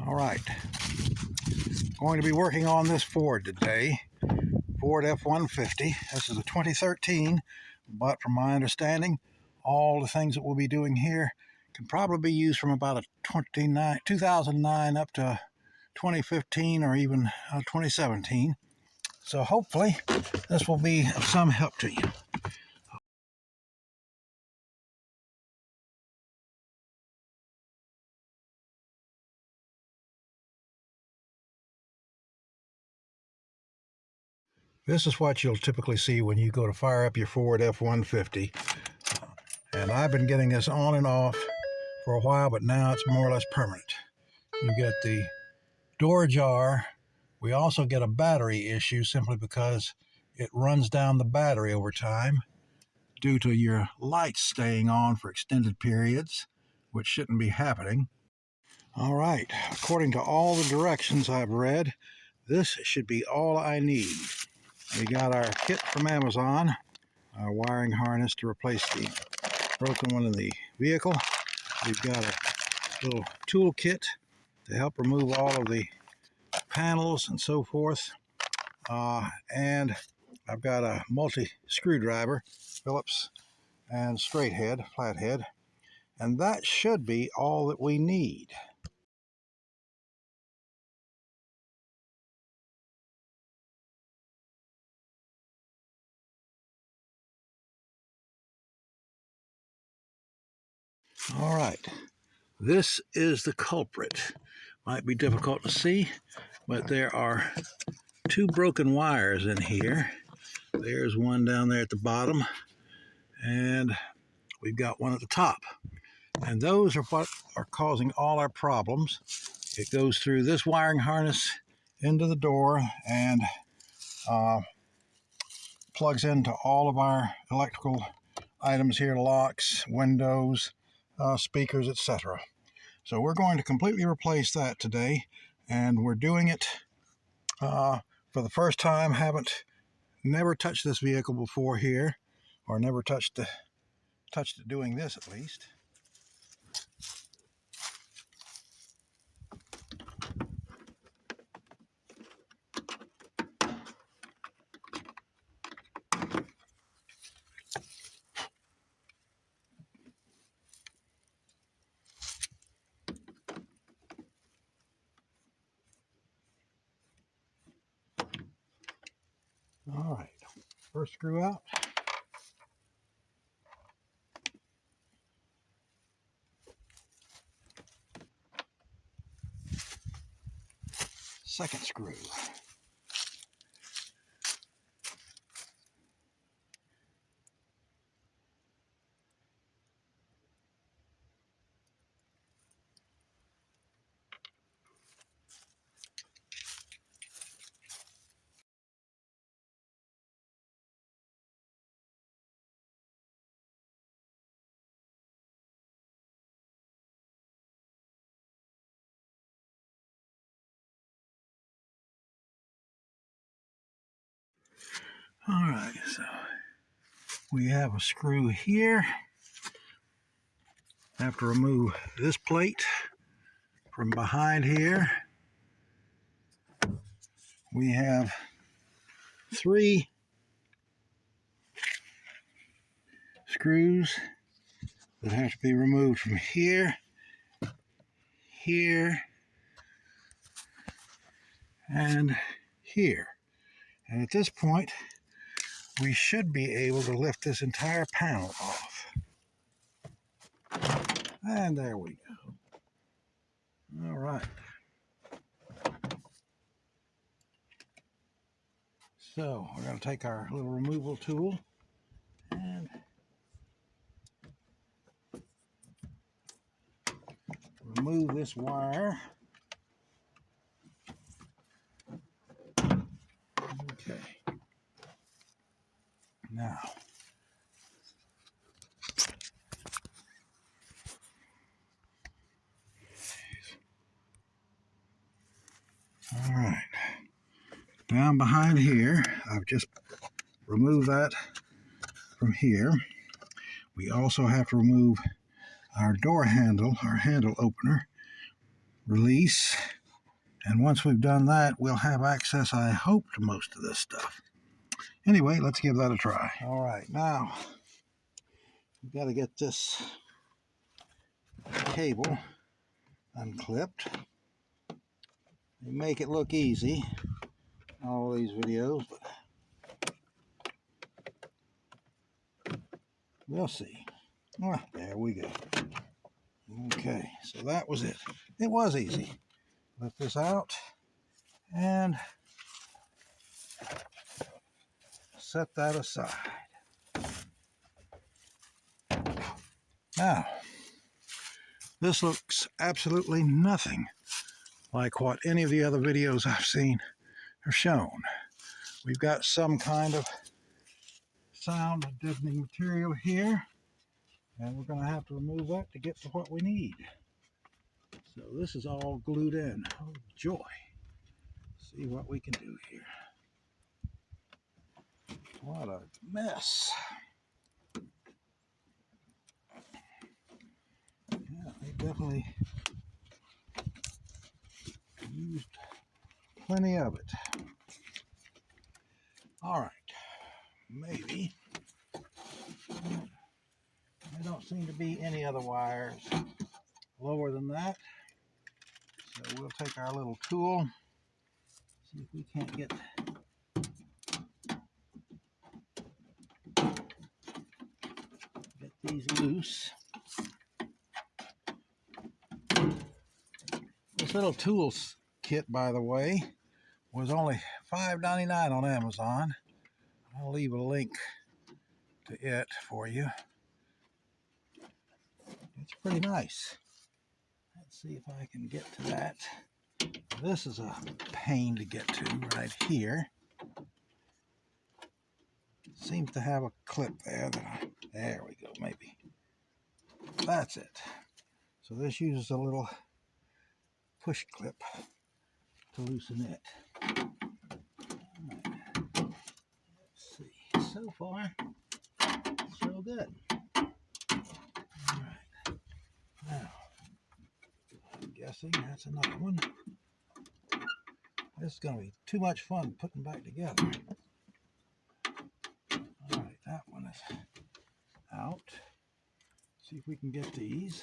All right, going to be working on this Ford today, Ford F-150. This is a 2013, but from my understanding, all the things that we'll be doing here can probably be used from about a 2009 up to 2015 or even 2017. So hopefully this will be of some help to you. This is what you'll typically see when you go to fire up your Ford F-150. And I've been getting this on and off for a while, but now it's more or less permanent. You get the Door Ajar. We also get a battery issue simply because it runs down the battery over time due to your lights staying on for extended periods, which shouldn't be happening. All right, according to all the directions I've read, this should be all I need. We got our kit from Amazon, our wiring harness to replace the broken one in the vehicle. We've got a little tool kit to help remove all of the panels and so forth. And I've got a multi-screwdriver, Phillips and straight head, flathead. And that should be all that we need. All right, this is the culprit. Might be difficult to see, but there are two broken wires in here. There's one down there at the bottom, and we've got one at the top. And those are what are causing all our problems. It goes through this wiring harness into the door and plugs into all of our electrical items here, locks, windows, speakers, etc. So we're going to completely replace that today, and we're doing it for the first time. Never touched this vehicle before here, or never touched it doing this at least. All right, first screw out. Second screw. All right, so we have a screw here. I have to remove this plate from behind here. We have three screws that have to be removed from here, here, and here. And at this point, we should be able to lift this entire panel off. And there we go. All right. So we're going to take our little removal tool and remove this wire. Okay. Now, all right, down behind here, I've just removed that from here. We also have to remove our door handle, our handle opener. release. And once we've done that, we'll have access, I hope, to most of this stuff. Anyway, let's give that a try. All right, now we've got to get this cable unclipped. They make it look easy, all these videos, but we'll see. Oh, there we go. Okay, so that was it. It was easy. Lift this out and set that aside. Now, this looks absolutely nothing like what any of the other videos I've seen have shown. We've got some kind of sound deadening material here, and we're going to have to remove that to get to what we need. So this is all glued in. Oh joy. See what we can do here. What a mess. Yeah, they definitely used plenty of it. All right, maybe. There don't seem to be any other wires lower than that. So we'll take our little tool, see if we can't get these loose. This little tools kit, by the way, was only $5.99 on Amazon. I'll leave a link to it for you. It's pretty nice. Let's see if I can get to that. This is a pain to get to right here. Seems to have a clip there. There we go, maybe. That's it. So this uses a little push clip to loosen it. Right. Let's see. So far, so good. All right. Now, I'm guessing that's another one. This is going to be too much fun putting back together. All right, that one is out. See if we can get these.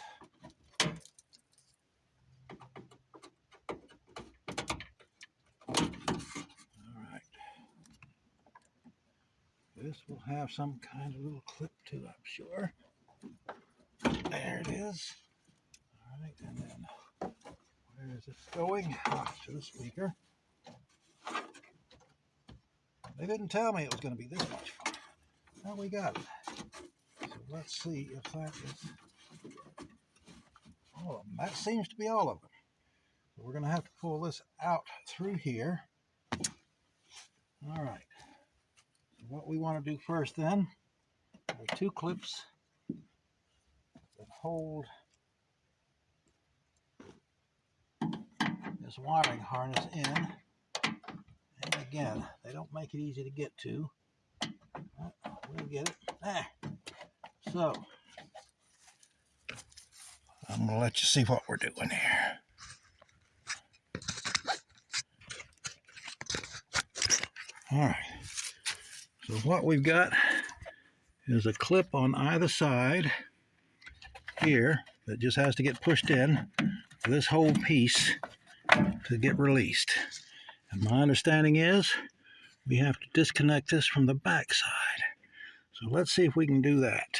This will have some kind of little clip to it, I'm sure. There it is. All right, and then where is this going? Off to the speaker. They didn't tell me it was going to be this much fun. Well, we got it. So let's see if that is all of them. That seems to be all of them. So we're going to have to pull this out through here. All right. What we want to do first then are two clips that hold this wiring harness in. And again, they don't make it easy to get to. We'll get it. There. So, I'm going to let you see what we're doing here. All right. So what we've got is a clip on either side here that just has to get pushed in for this whole piece to get released. And my understanding is we have to disconnect this from the back side. So let's see if we can do that.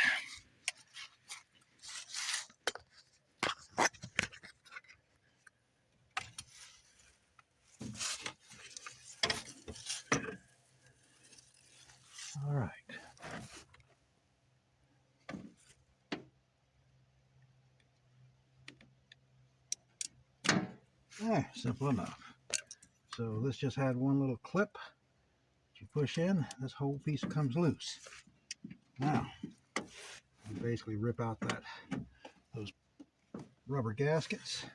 All right. There, simple enough. So this just had one little clip that you push in, this whole piece comes loose. Now, we basically rip out those rubber gaskets.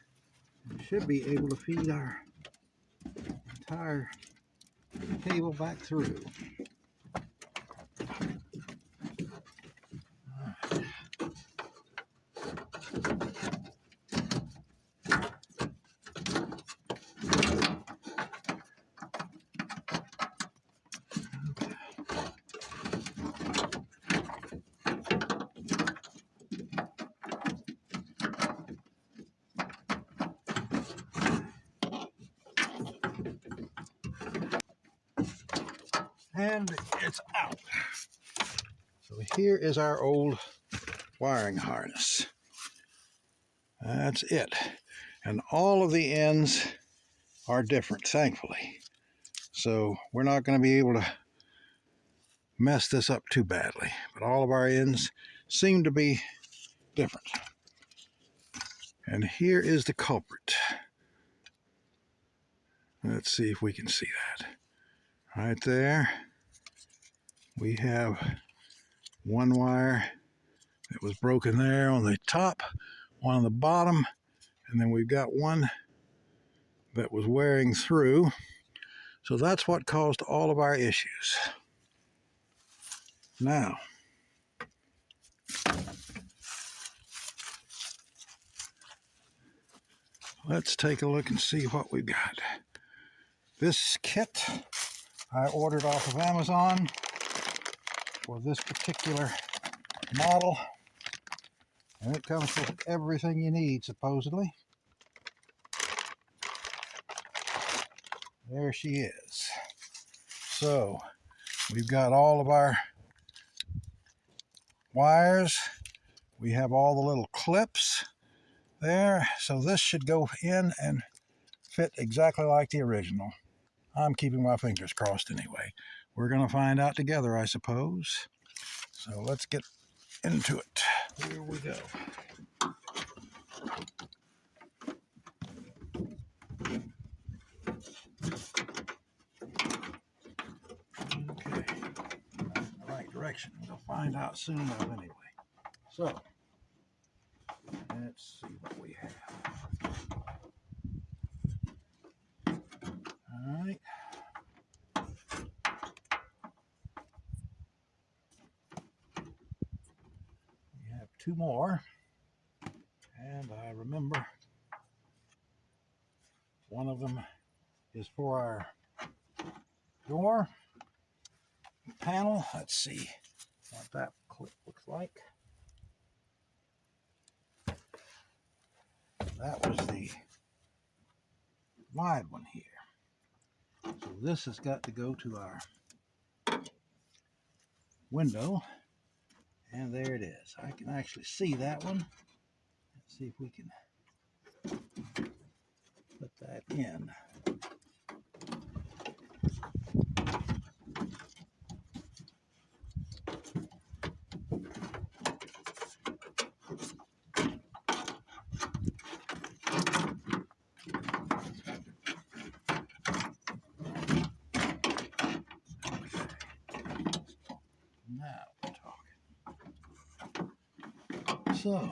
We should be able to feed our entire cable back through. And it's out. So here is our old wiring harness. That's it. And all of the ends are different, thankfully. So we're not going to be able to mess this up too badly. But all of our ends seem to be different. And here is the culprit. Let's see if we can see that. Right there, we have one wire that was broken there on the top, one on the bottom, and then we've got one that was wearing through. So that's what caused all of our issues. Now, let's take a look and see what we've got. This kit I ordered off of Amazon for this particular model, and it comes with everything you need, supposedly. There she is. So we've got all of our wires. We have all the little clips there. So this should go in and fit exactly like the original. I'm keeping my fingers crossed anyway. We're going to find out together, I suppose. So let's get into it. Here we go. Okay, in the right direction. We'll find out soon enough anyway. So, let's see what we have. All right. We have two more. And I remember one of them is for our door panel. Let's see what that clip looks like. That was the wide one here. So this has got to go to our window, and there it is. I can actually see that one. Let's see if we can put that in. Now we're talking. So,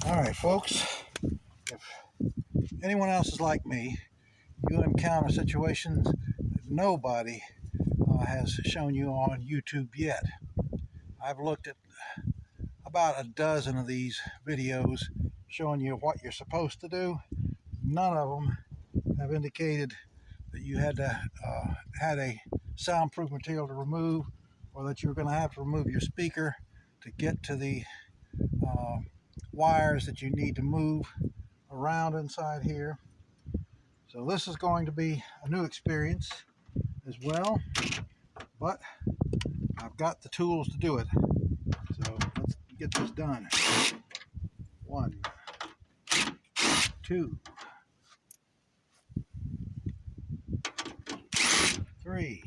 all right, folks, if anyone else is like me, you encounter situations that nobody has shown you on YouTube yet. I've looked at about a dozen of these videos showing you what you're supposed to do. None of them have indicated that you had a soundproof material to remove, or that you're going to have to remove your speaker to get to the wires that you need to move around inside here. So this is going to be a new experience as well, but I've got the tools to do it. So let's get this done. 1, 2, 3,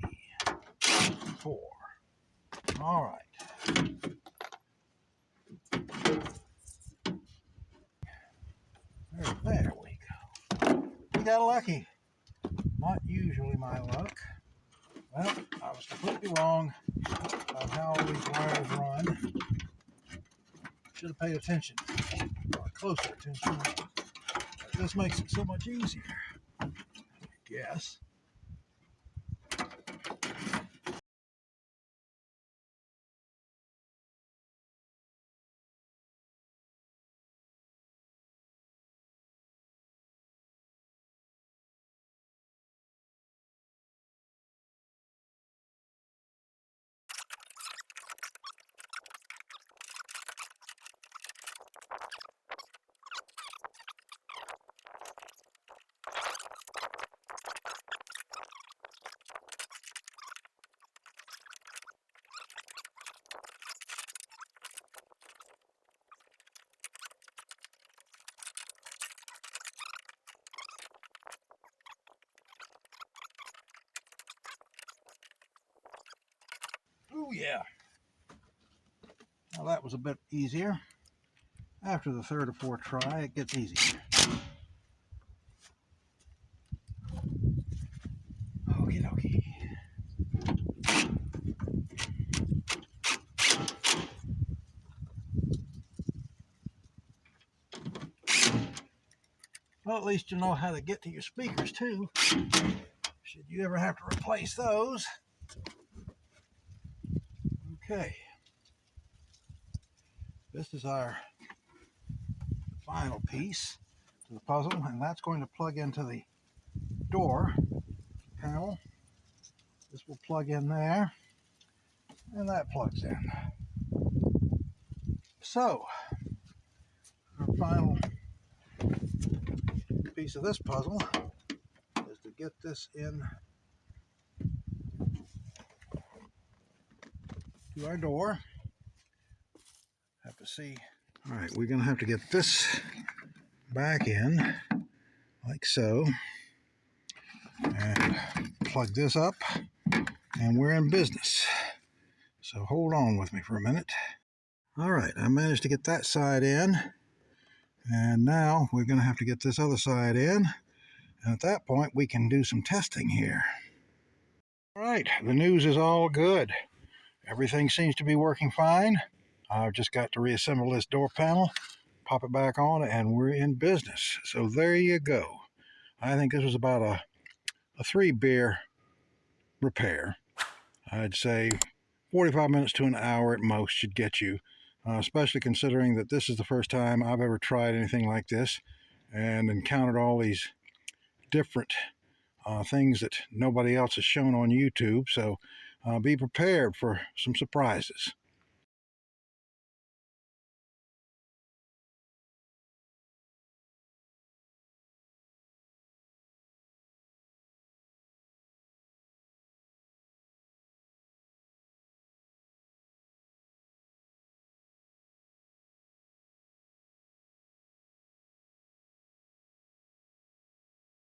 4. All right. There we go. We got lucky. Not usually my luck. Well, I was completely wrong about how all these wires run. Should have paid attention, or closer attention. This makes it so much easier, I guess. yeah. Now that was a bit easier. After the third or fourth try, it gets easier. Okie dokie. Well, at least you know how to get to your speakers too, should you ever have to replace those. Okay. This is our final piece to the puzzle, and that's going to plug into the door panel. This will plug in there, and that plugs in. So, our final piece of this puzzle is to get this in to our door. Have to see. All right, we're going to have to get this back in like so, and plug this up, and we're in business. So hold on with me for a minute. All right, I managed to get that side in, and now we're going to have to get this other side in, and at that point we can do some testing here. All right, the news is all good. Everything seems to be working fine. I've just got to reassemble this door panel, pop it back on, and we're in business. So there you go. I think this was about a 3-beer repair. I'd say 45 minutes to an hour at most should get you, especially considering that this is the first time I've ever tried anything like this and encountered all these different things that nobody else has shown on YouTube. So be prepared for some surprises.